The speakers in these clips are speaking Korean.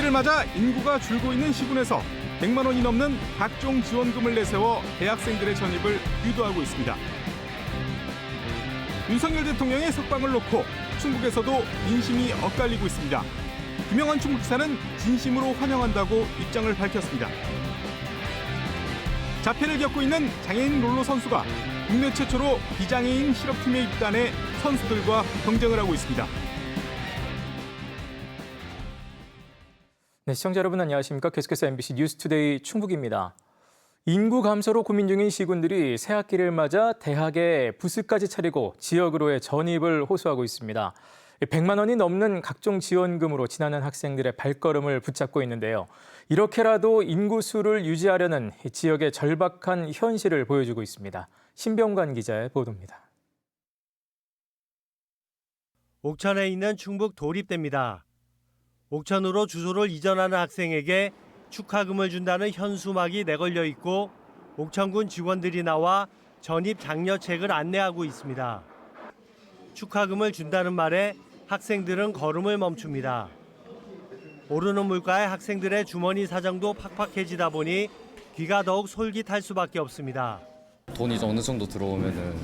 새학기를 맞아 인구가 줄고 있는 시군에서 100만 원이 넘는 각종 지원금을 내세워 대학생들의 전입을 유도하고 있습니다. 윤석열 대통령의 석방을 놓고 충북에서도 민심이 엇갈리고 있습니다. 김영환 충북지사는 진심으로 환영한다고 입장을 밝혔습니다. 자폐를 겪고 있는 장애인 롤러 선수가 국내 최초로 비장애인 실업팀에 입단해 선수들과 경쟁을 하고 있습니다. 네, 시청자 여러분 안녕하십니까? 계속해서 MBC 뉴스투데이 충북입니다. 인구 감소로 고민 중인 시군들이 새학기를 맞아 대학에 부스까지 차리고 지역으로의 전입을 호소하고 있습니다. 100만 원이 넘는 각종 지원금으로 지나는 학생들의 발걸음을 붙잡고 있는데요. 이렇게라도 인구수를 유지하려는 지역의 절박한 현실을 보여주고 있습니다. 신병관 기자의 보도입니다. 옥천에 있는 충북 도립대입니다. 옥천으로 주소를 이전하는 학생에게 축하금을 준다는 현수막이 내걸려 있고 옥천군 직원들이 나와 전입 장려책을 안내하고 있습니다. 축하금을 준다는 말에 학생들은 걸음을 멈춥니다. 오르는 물가에 학생들의 주머니 사정도 팍팍해지다 보니 귀가 더욱 솔깃할 수밖에 없습니다. 돈이 어느 정도 들어오면은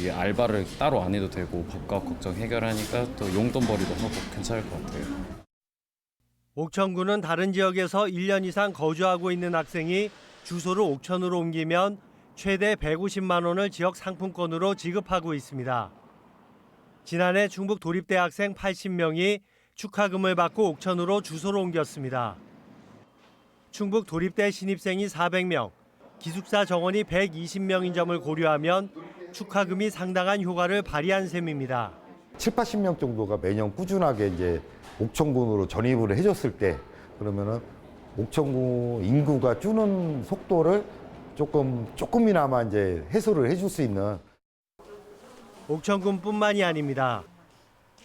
이 알바를 따로 안 해도 되고 밥값 걱정 해결하니까 또 용돈벌이도 하고 괜찮을 것 같아요. 옥천군은 다른 지역에서 1년 이상 거주하고 있는 학생이 주소를 옥천으로 옮기면 최대 150만 원을 지역 상품권으로 지급하고 있습니다. 지난해 충북 도립대 학생 80명이 축하금을 받고 옥천으로 주소를 옮겼습니다. 충북 도립대 신입생이 400명, 기숙사 정원이 120명인 점을 고려하면 축하금이 상당한 효과를 발휘한 셈입니다. 80명 정도가 매년 꾸준하게 이제 옥천군으로 전입을 해줬을 때 그러면은 옥천군 인구가 주는 속도를 조금이나마 이제 해소를 해줄 수 있는. 옥천군뿐만이 아닙니다.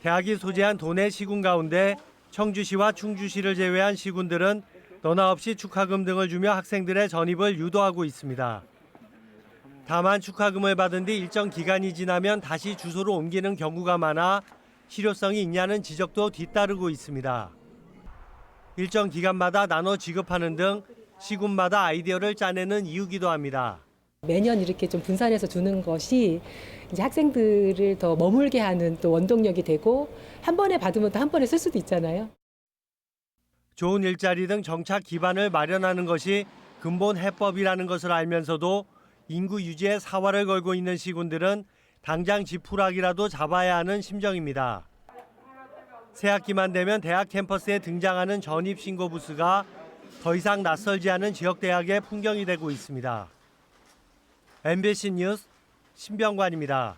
대학이 소재한 도내 시군 가운데 청주시와 충주시를 제외한 시군들은 너나 없이 축하금 등을 주며 학생들의 전입을 유도하고 있습니다. 다만 축하금을 받은 뒤 일정 기간이 지나면 다시 주소로 옮기는 경우가 많아 실효성이 있냐는 지적도 뒤따르고 있습니다. 일정 기간마다 나눠 지급하는 등 시군마다 아이디어를 짜내는 이유기도 합니다. 매년 이렇게 좀 분산해서 주는 것이 이제 학생들을 더 머물게 하는 또 원동력이 되고 한 번에 받으면 또 한 번에 쓸 수도 있잖아요. 좋은 일자리 등 정착 기반을 마련하는 것이 근본 해법이라는 것을 알면서도 인구 유지에 사활을 걸고 있는 시군들은 당장 지푸라기라도 잡아야 하는 심정입니다. 새학기만 되면 대학 캠퍼스에 등장하는 전입 신고 부스가 더 이상 낯설지 않은 지역 대학의 풍경이 되고 있습니다. MBC 뉴스 신병관입니다.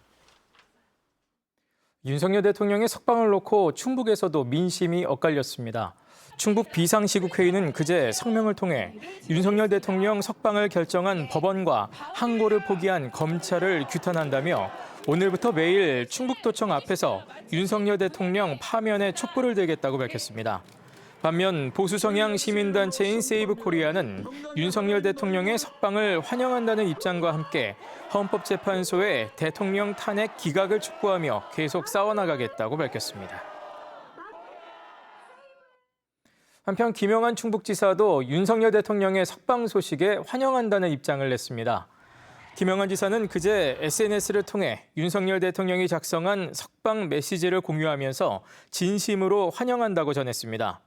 윤석열 대통령의 석방을 놓고 충북에서도 민심이 엇갈렸습니다. 충북 비상시국회의는 그제 성명을 통해 윤석열 대통령 석방을 결정한 법원과 항고를 포기한 검찰을 규탄한다며 오늘부터 매일 충북도청 앞에서 윤석열 대통령 파면에 촛불을 들겠다고 밝혔습니다. 반면 보수 성향 시민단체인 세이브코리아는 윤석열 대통령의 석방을 환영한다는 입장과 함께 헌법재판소에 대통령 탄핵 기각을 촉구하며 계속 싸워나가겠다고 밝혔습니다. 한편 김영환 충북지사도 윤석열 대통령의 석방 소식에 환영한다는 입장을 냈습니다. 김영환 지사는 그제 SNS를 통해 윤석열 대통령이 작성한 석방 메시지를 공유하면서 진심으로 환영한다고 전했습니다.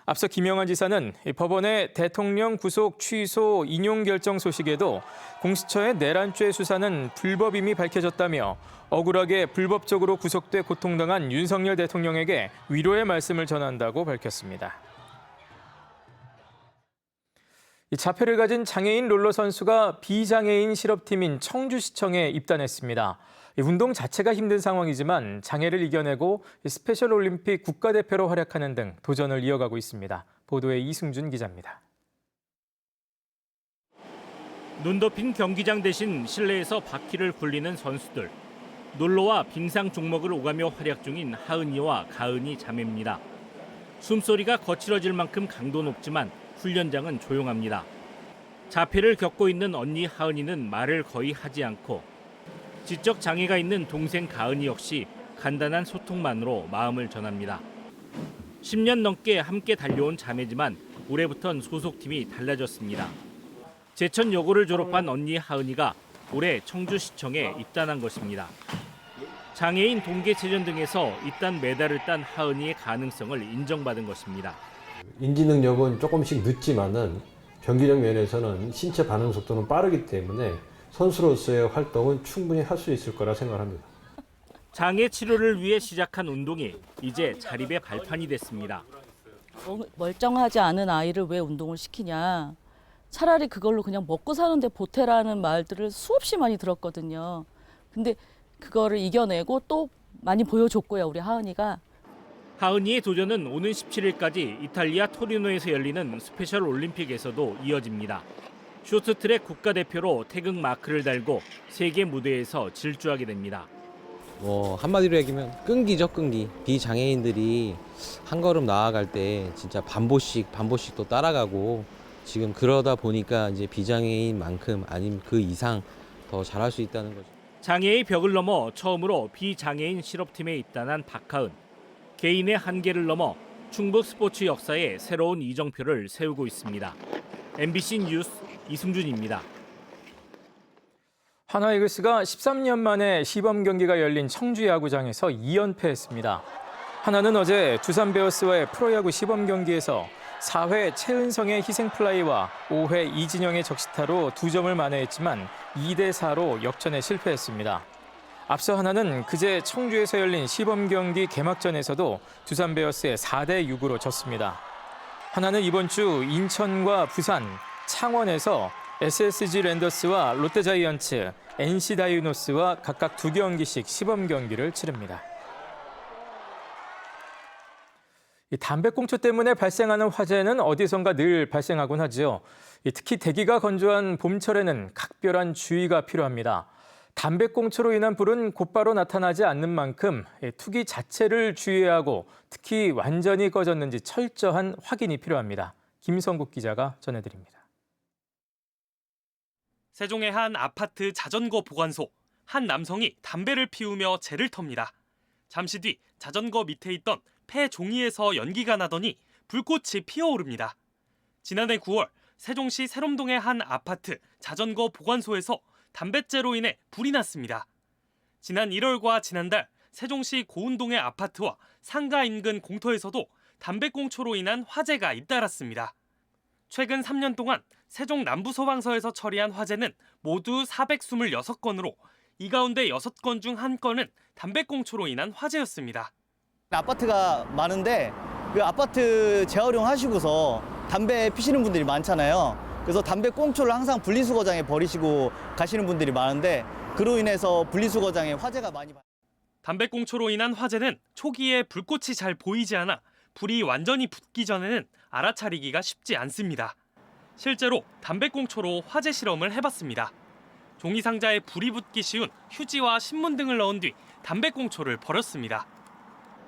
앞서 김영환 지사는 법원의 대통령 구속 취소 인용 결정 소식에도 공수처의 내란죄 수사는 불법임이 밝혀졌다며 억울하게 불법적으로 구속돼 고통당한 윤석열 대통령에게 위로의 말씀을 전한다고 밝혔습니다. 자폐를 가진 장애인 롤러 선수가 비장애인 실업팀인 청주시청에 입단했습니다. 운동 자체가 힘든 상황이지만 장애를 이겨내고 스페셜 올림픽 국가대표로 활약하는 등 도전을 이어가고 있습니다. 보도에 이승준 기자입니다. 눈 덮인 경기장 대신 실내에서 바퀴를 굴리는 선수들. 놀러와 빙상 종목을 오가며 활약 중인 하은이와 가은이 자매입니다. 숨소리가 거칠어질 만큼 강도 높지만 훈련장은 조용합니다. 자폐를 겪고 있는 언니 하은이는 말을 거의 하지 않고 지적 장애가 있는 동생 가은이 역시 간단한 소통만으로 마음을 전합니다. 10년 넘게 함께 달려온 자매지만 올해부턴 소속팀이 달라졌습니다. 제천 여고를 졸업한 언니 하은이가 올해 청주시청에 입단한 것입니다. 장애인 동계체전 등에서 입단 메달을 딴 하은이의 가능성을 인정받은 것입니다. 인지 능력은 조금씩 늦지만은 경기력 면에서는 신체 반응 속도는 빠르기 때문에 선수로서의 활동은 충분히 할 수 있을 거라 생각합니다. 장애 치료를 위해 시작한 운동이 이제 자립의 발판이 됐습니다. 멀쩡하지 않은 아이를 왜 운동을 시키냐. 차라리 그걸로 그냥 먹고 사는데 보태라는 말들을 수없이 많이 들었거든요. 근데 그거를 이겨내고 또 많이 보여줬고요, 우리 하은이가. 하은이의 도전은 오는 17일까지 이탈리아 토리노에서 열리는 스페셜 올림픽에서도 이어집니다. 쇼트트랙 국가대표로 태극 마크를 달고 세계 무대에서 질주하게 됩니다. 한마디로 얘기하면 끈기죠, 끈기. 비장애인들이 한 걸음 나아갈 때 진짜 반보씩 또 따라가고 지금 그러다 보니까 이제 비장애인만큼 아니면 그 이상 더 잘할 수 있다는 거죠. 장애의 벽을 넘어 처음으로 비장애인 실업팀에 입단한 박하은. 개인의 한계를 넘어 충북 스포츠 역사에 새로운 이정표를 세우고 있습니다. MBC 뉴스 이승준입니다. 하나이글스가 13년 만에 시범 경기가 열린 청주 야구장에서 2연패했습니다. 하나는 어제 두산 베어스와의 프로야구 시범 경기에서 4회 최은성의 희생플라이와 5회 이진영의 적시타로 2점을 만회했지만 2대4로 역전에 실패했습니다. 앞서 하나는 그제 청주에서 열린 시범 경기 개막전에서도 두산 베어스에 4대6으로 졌습니다. 하나는 이번 주 인천과 부산, 창원에서 SSG 랜더스와 롯데자이언츠, NC 다이노스와 각각 2경기씩 시범 경기를 치릅니다. 이 담배꽁초 때문에 발생하는 화재는 어디선가 늘 발생하곤 하죠. 특히 대기가 건조한 봄철에는 각별한 주의가 필요합니다. 담배꽁초로 인한 불은 곧바로 나타나지 않는 만큼 투기 자체를 주의해야 하고 특히 완전히 꺼졌는지 철저한 확인이 필요합니다. 김성국 기자가 전해드립니다. 세종의 한 아파트 자전거 보관소. 한 남성이 담배를 피우며 재를 텁니다. 잠시 뒤 자전거 밑에 있던 폐 종이에서 연기가 나더니 불꽃이 피어오릅니다. 지난해 9월 세종시 세롬동의 한 아파트 자전거 보관소에서 담뱃재로 인해 불이 났습니다. 지난 1월과 지난달 세종시 고운동의 아파트와 상가 인근 공터에서도 담배꽁초로 인한 화재가 잇따랐습니다. 최근 3년 동안 세종 남부소방서에서 처리한 화재는 모두 426건으로 이 가운데 6건 중 1건은 담배꽁초로 인한 화재였습니다. 아파트가 많은데 그 아파트 재활용하시고서 담배 피시는 분들이 많잖아요. 그래서 담배 꽁초를 항상 분리수거장에 버리시고 가시는 분들이 많은데 그로 인해서 분리수거장에 화재가 많이 담배꽁초로 인한 화재는 초기에 불꽃이 잘 보이지 않아 불이 완전히 붙기 전에는 알아차리기가 쉽지 않습니다. 실제로 담배꽁초로 화재 실험을 해봤습니다. 종이 상자에 불이 붙기 쉬운 휴지와 신문 등을 넣은 뒤 담배꽁초를 버렸습니다.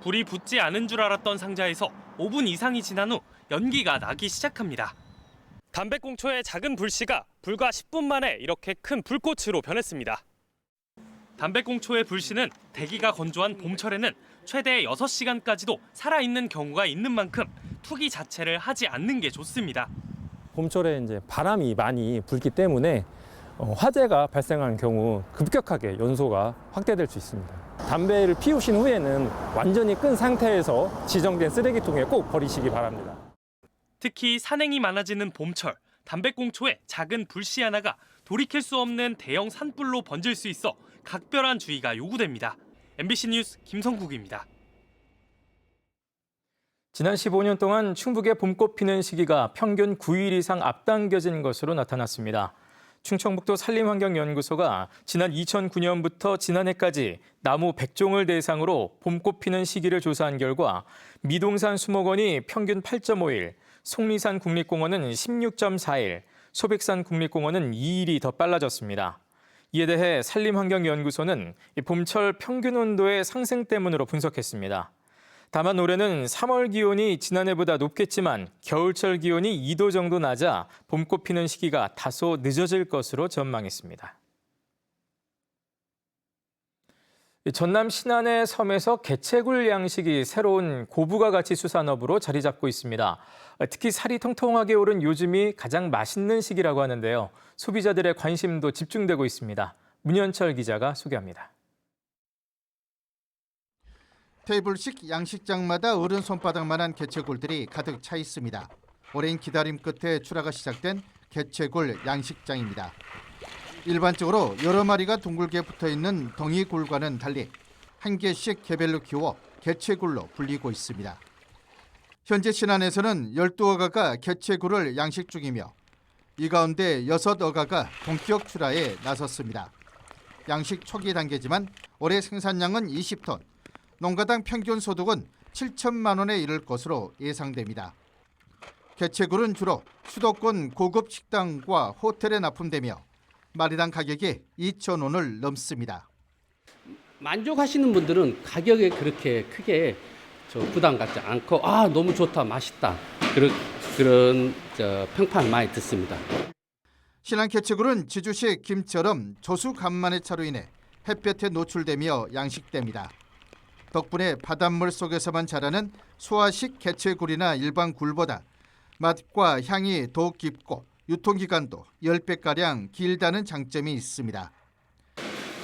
불이 붙지 않은 줄 알았던 상자에서 5분 이상이 지난 후 연기가 나기 시작합니다. 담배꽁초의 작은 불씨가 불과 10분 만에 이렇게 큰 불꽃으로 변했습니다. 담배꽁초의 불씨는 대기가 건조한 봄철에는 최대 6시간까지도 살아있는 경우가 있는 만큼 투기 자체를 하지 않는 게 좋습니다. 봄철에 이제 바람이 많이 불기 때문에 화재가 발생하는 경우 급격하게 연소가 확대될 수 있습니다. 담배를 피우신 후에는 완전히 끈 상태에서 지정된 쓰레기통에 꼭 버리시기 바랍니다. 특히 산행이 많아지는 봄철, 담배꽁초의 작은 불씨 하나가 돌이킬 수 없는 대형 산불로 번질 수 있어 각별한 주의가 요구됩니다. MBC 뉴스 김성국입니다. 지난 15년 동안 충북의 봄꽃 피는 시기가 평균 9일 이상 앞당겨진 것으로 나타났습니다. 충청북도 산림환경연구소가 지난 2009년부터 지난해까지 나무 100종을 대상으로 봄꽃 피는 시기를 조사한 결과 미동산 수목원이 평균 8.5일, 속리산 국립공원은 16.4일, 소백산 국립공원은 2일이 더 빨라졌습니다. 이에 대해 산림환경연구소는 봄철 평균 온도의 상승 때문으로 분석했습니다. 다만 올해는 3월 기온이 지난해보다 높겠지만 겨울철 기온이 2도 정도 낮아 봄꽃 피는 시기가 다소 늦어질 것으로 전망했습니다. 전남 신안의 섬에서 개체굴 양식이 새로운 고부가가치 수산업으로 자리 잡고 있습니다. 특히 살이 통통하게 오른 요즘이 가장 맛있는 시기라고 하는데요. 소비자들의 관심도 집중되고 있습니다. 문현철 기자가 소개합니다. 테이블식 양식장마다 어른 손바닥만한 개체굴들이 가득 차 있습니다. 오랜 기다림 끝에 출하가 시작된 개체굴 양식장입니다. 일반적으로 여러 마리가 둥글게 붙어있는 덩이굴과는 달리 한 개씩 개별로 키워 개체굴로 불리고 있습니다. 현재 신안에서는 12어가가 개체굴을 양식 중이며 이 가운데 6어가가 본격 출하에 나섰습니다. 양식 초기 단계지만 올해 생산량은 20톤, 농가당 평균 소득은 7천만 원에 이를 것으로 예상됩니다. 개체굴은 주로 수도권 고급 식당과 호텔에 납품되며 마리당 가격이 2,000원을 넘습니다. 만족하시는 분들은 가격에 그렇게 크게 부담 갖지 않고 너무 좋다, 맛있다 그런 평판 많이 듣습니다. 신안 개체굴은 지주식 김처럼 조수 간만의 차로 인해 햇볕에 노출되며 양식됩니다. 덕분에 바닷물 속에서만 자라는 소화식 개체굴이나 일반 굴보다 맛과 향이 더욱 깊고 유통기간도 10배가량 길다는 장점이 있습니다.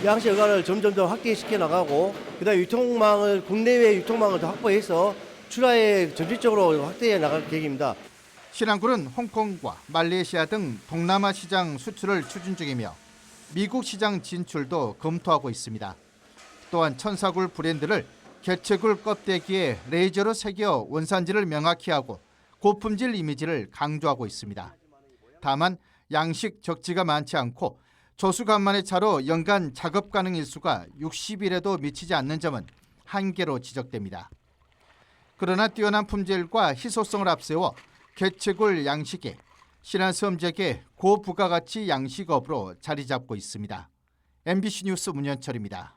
양식 여가를 점점 더 확대시켜 나가고 그다음 유통망을 국내외 유통망을 더 확보해서 출하에 전질적으로 확대해 나갈 계획입니다. 신안굴은 홍콩과 말레이시아 등 동남아 시장 수출을 추진 중이며 미국 시장 진출도 검토하고 있습니다. 또한 천사굴 브랜드를 개체굴 껍데기에 레이저로 새겨 원산지를 명확히 하고 고품질 이미지를 강조하고 있습니다. 다만 양식 적지가 많지 않고 조수간만의 차로 연간 작업 가능 일수가 60일에도 미치지 않는 점은 한계로 지적됩니다. 그러나 뛰어난 품질과 희소성을 앞세워 개체굴 양식이 신안 섬 지역의 고부가가치 양식업으로 자리 잡고 있습니다. MBC 뉴스 문현철입니다.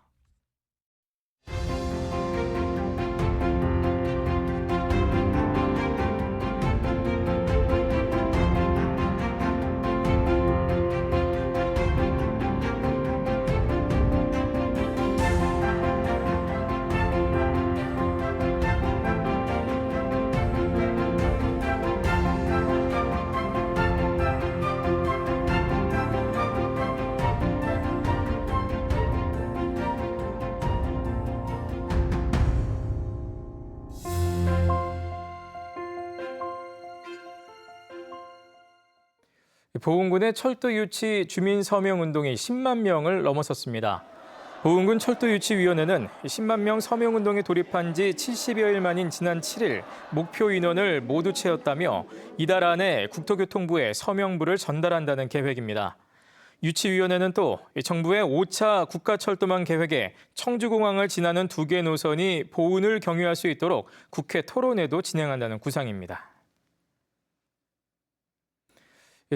보은군의 철도 유치 주민 서명 운동이 10만 명을 넘어섰습니다. 보은군 철도유치위원회는 10만 명 서명 운동에 돌입한 지 70여일 만인 지난 7일 목표 인원을 모두 채웠다며 이달 안에 국토교통부에 서명부를 전달한다는 계획입니다. 유치위원회는 또 정부의 5차 국가철도망 계획에 청주공항을 지나는 2개 노선이 보은을 경유할 수 있도록 국회 토론회도 진행한다는 구상입니다.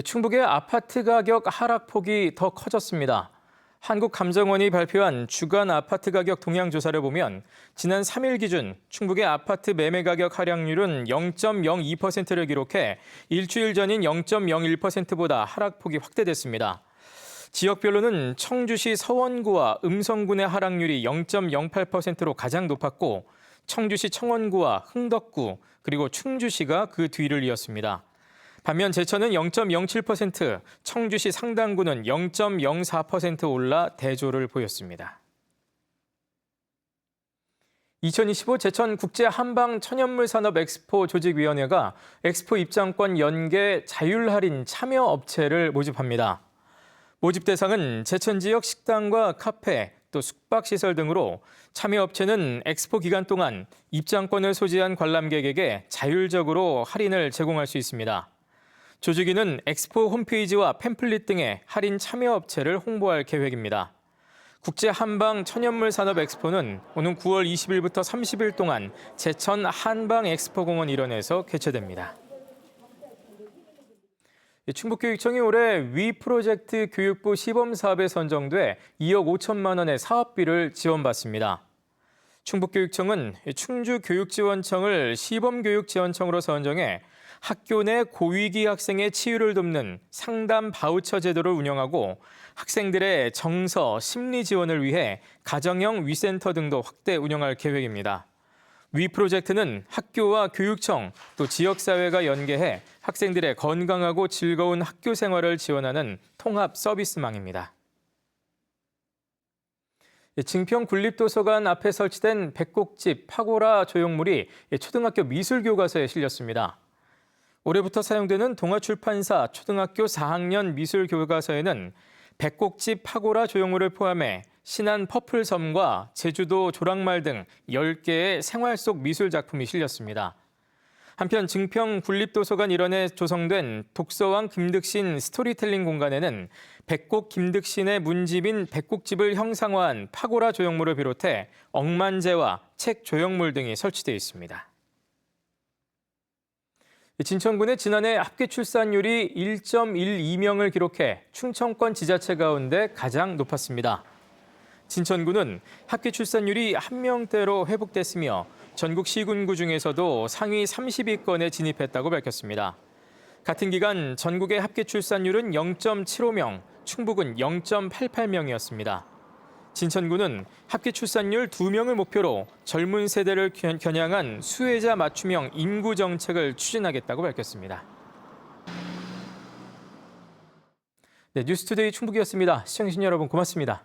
충북의 아파트 가격 하락폭이 더 커졌습니다. 한국감정원이 발표한 주간 아파트 가격 동향 조사를 보면 지난 3일 기준 충북의 아파트 매매 가격 하락률은 0.02%를 기록해 일주일 전인 0.01%보다 하락폭이 확대됐습니다. 지역별로는 청주시 서원구와 음성군의 하락률이 0.08%로 가장 높았고 청주시 청원구와 흥덕구 그리고 충주시가 그 뒤를 이었습니다. 반면 제천은 0.07%, 청주시 상당구는 0.04% 올라 대조를 보였습니다. 2025 제천 국제 한방 천연물 산업 엑스포 조직위원회가 엑스포 입장권 연계 자율 할인 참여 업체를 모집합니다. 모집 대상은 제천 지역 식당과 카페, 또 숙박시설 등으로 참여 업체는 엑스포 기간 동안 입장권을 소지한 관람객에게 자율적으로 할인을 제공할 수 있습니다. 조직위는 엑스포 홈페이지와 팸플릿 등의 할인 참여 업체를 홍보할 계획입니다. 국제 한방 천연물 산업 엑스포는 오는 9월 20일부터 30일 동안 제천 한방 엑스포공원 일원에서 개최됩니다. 충북교육청이 올해 위 프로젝트 교육부 시범 사업에 선정돼 2억 5천만 원의 사업비를 지원받습니다. 충북교육청은 충주교육지원청을 시범교육지원청으로 선정해 학교 내 고위기 학생의 치유를 돕는 상담 바우처 제도를 운영하고 학생들의 정서, 심리 지원을 위해 가정형 위센터 등도 확대 운영할 계획입니다. 위 프로젝트는 학교와 교육청 또 지역사회가 연계해 학생들의 건강하고 즐거운 학교 생활을 지원하는 통합 서비스망입니다. 증평 국립도서관 앞에 설치된 백곡집 파고라 조형물이 초등학교 미술교과서에 실렸습니다. 올해부터 사용되는 동아출판사 초등학교 4학년 미술교과서에는 백곡집 파고라 조형물을 포함해 신안 퍼플섬과 제주도 조랑말 등 10개의 생활 속 미술 작품이 실렸습니다. 한편 증평 국립도서관 일원에 조성된 독서왕 김득신 스토리텔링 공간에는 백곡 김득신의 문집인 백곡집을 형상화한 파고라 조형물을 비롯해 억만제와 책 조형물 등이 설치되어 있습니다. 진천군의 지난해 합계 출산율이 1.12명을 기록해 충청권 지자체 가운데 가장 높았습니다. 진천군은 합계 출산율이 1명대로 회복됐으며 전국 시군구 중에서도 상위 30위권에 진입했다고 밝혔습니다. 같은 기간 전국의 합계 출산율은 0.75명, 충북은 0.88명이었습니다. 진천군은 합계 출산율 2명을 목표로 젊은 세대를 겨냥한 수혜자 맞춤형 인구 정책을 추진하겠다고 밝혔습니다. 네, 뉴스투데이 충북이었습니다. 시청해주신 여러분 고맙습니다.